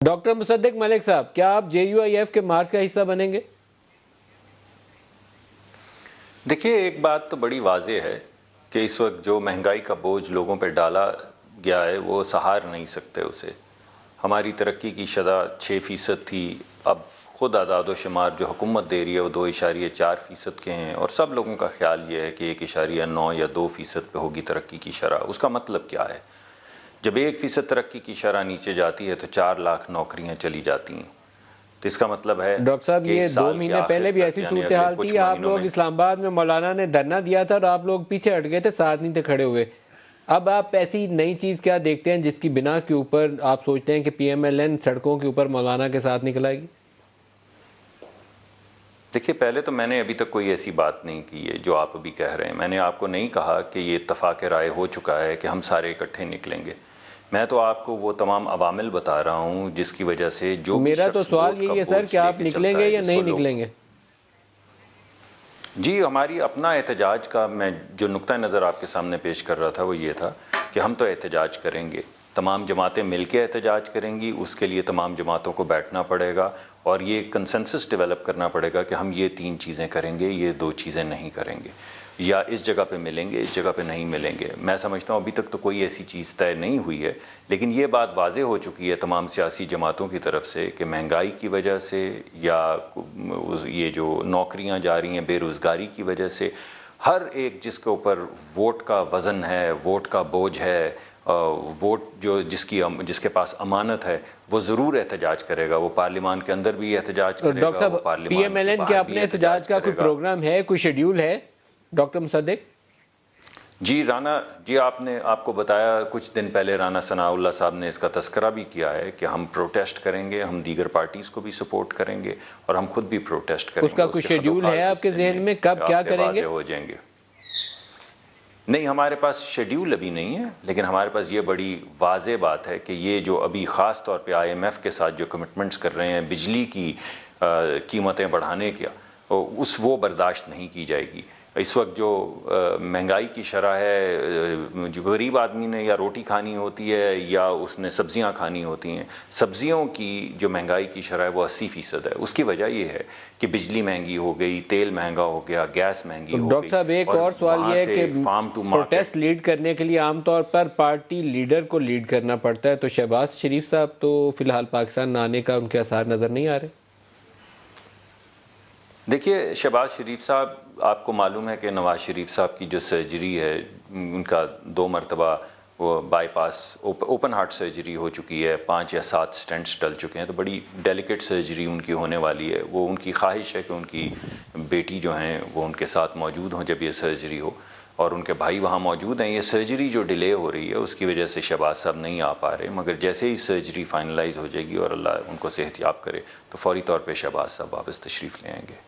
Doctor Mossadegh Malik साहब, क्या आप JUIF के मार्च का हिस्सा बनेंगे? देखिए, एक बात तो बड़ी वाज़ेह है कि इस वक्त जो महंगाई का बोझ लोगों पर डाला गया है वो सहार नहीं सकते उसे। हमारी तरक्की की शरह 6% थी, अब ख़ुद आदाद व शुमार जो हुकूमत दे रही है वो 2.4% के हैं और सब लोगों का ख्याल ये है कि 1.9 या 2% पे होगी तरक्की की शरह। उसका मतलब क्या है? जब 1% तरक्की की शरह नीचे जाती है तो 4 लाख नौकरियाँ चली जाती हैं। तो इसका मतलब है डॉक्टर साहब, कि ये इस 2 साल के महीने आखिर पहले भी तक ऐसी यानी सूरत अगले हाल कुछ थी। आप महीनों लोग में इस्लामाबाद में मौलाना ने धरना दिया था और आप लोग पीछे हट गए थे, साथ नहीं थे खड़े हुए। अब आप ऐसी नई चीज़ क्या देखते हैं जिसकी बिना के ऊपर आप सोचते हैं कि PMLN सड़कों के ऊपर मौलाना के साथ निकल आएगी? देखिए, पहले तो मैंने अभी तक कोई ऐसी बात नहीं की है जो आप अभी कह रहे हैं। मैंने आपको नहीं कहा कि ये इत्तफ़ाक़ राय हो चुका है कि हम सारे इकट्ठे निकलेंगे। मैं तो आपको वो तमाम अवामिल बता रहा हूँ जिसकी वजह से जो भी मेरा तो शख्स सवाल वोट का यही है बोझ सर कि आप लेके चलता निकलेंगे है, या जिसको नहीं लोग निकलेंगे? जी, हमारी अपना एहतजाज का मैं जो नुक्ता नज़र आपके सामने पेश कर रहा था वो ये था कि हम तो एहतजाज करेंगे, तमाम जमातें मिल के एहतजाज करेंगी। उसके लिए तमाम जमातों को बैठना पड़ेगा और ये कंसेंसस डेवलप करना पड़ेगा कि हम ये 3 चीज़ें करेंगे, ये 2 चीज़ें नहीं करेंगे, या इस जगह पे मिलेंगे, इस जगह पे नहीं मिलेंगे। मैं समझता हूँ अभी तक तो कोई ऐसी चीज़ तय नहीं हुई है, लेकिन ये बात वाज़ेह हो चुकी है तमाम सियासी जमातों की तरफ से कि महंगाई की वजह से या ये जो नौकरियाँ जा रही हैं बेरोज़गारी की वजह से, हर एक जिसके ऊपर वोट का वज़न है, वोट का बोझ है, वोट जो जिसके पास अमानत है, वो ज़रूर एहतजाज करेगा। वो पार्लिमान के अंदर भी एहतजाज डॉक्टर करेगा, वो साहब, पार्लिमान के PMLN के बाहर भी अपने एहतजाज एहतजाज का कोई करेगा। प्रोग्राम है, कोई शेड्यूल है डॉक्टर मुसद्दिक? जी राना जी, आपको बताया कुछ दिन पहले राना सनाउल्लाह साहब ने इसका तस्करा भी किया है कि हम प्रोटेस्ट करेंगे, हम दीगर पार्टीज़ को भी सपोर्ट करेंगे और हम खुद भी प्रोटेस्ट करेंगे। उसका कोई शेड्यूल है आपके जहन में, कब क्या करेंगे? हो जाएंगे। नहीं, हमारे पास शेड्यूल अभी नहीं है, लेकिन हमारे पास ये बड़ी वाज़ेह बात है कि ये जो अभी ख़ास तौर पे IMF के साथ जो कमिटमेंट्स कर रहे हैं बिजली की कीमतें बढ़ाने का, वो बर्दाश्त नहीं की जाएगी। इस वक्त जो महंगाई की शरह है, जो गरीब आदमी ने या रोटी खानी होती है या उसने सब्जियां खानी होती हैं, सब्जियों की जो महंगाई की शरह है वो 80% है। उसकी वजह ये है कि बिजली महंगी हो गई, तेल महंगा हो गया, गैस महंगी हो गई। डॉक्टर साहब, एक और सवाल ये है कि फार्म टू प्रोटेस्ट लीड करने के लिए आमतौर पर पार्टी लीडर को लीड करना पड़ता है, तो शहबाज शरीफ साहब तो फिलहाल पाकिस्तान न आने का उनके आसार नज़र नहीं आ रहे। देखिए, शहबाज शरीफ साहब, आपको मालूम है कि नवाज़ शरीफ साहब की जो सर्जरी है, उनका 2 मरतबा वो बाईपास ओपन हार्ट सर्जरी हो चुकी है, 5 या 7 स्टेंट्स डल चुके हैं, तो बड़ी डेलिकेट सर्जरी उनकी होने वाली है। वो उनकी ख्वाहिश है कि उनकी बेटी जो हैं वो उनके साथ मौजूद हों जब ये सर्जरी हो, और उनके भाई वहाँ मौजूद हैं। ये सर्जरी जो डिले हो रही है उसकी वजह से शहबाज साहब नहीं आ पा रहे, मगर जैसे ही सर्जरी फाइनलाइज हो जाएगी और अल्लाह उनको सेहतयाब करे तो फ़ौरी तौर पर शहबाज साहब वापस तशरीफ़ ले आएंगे।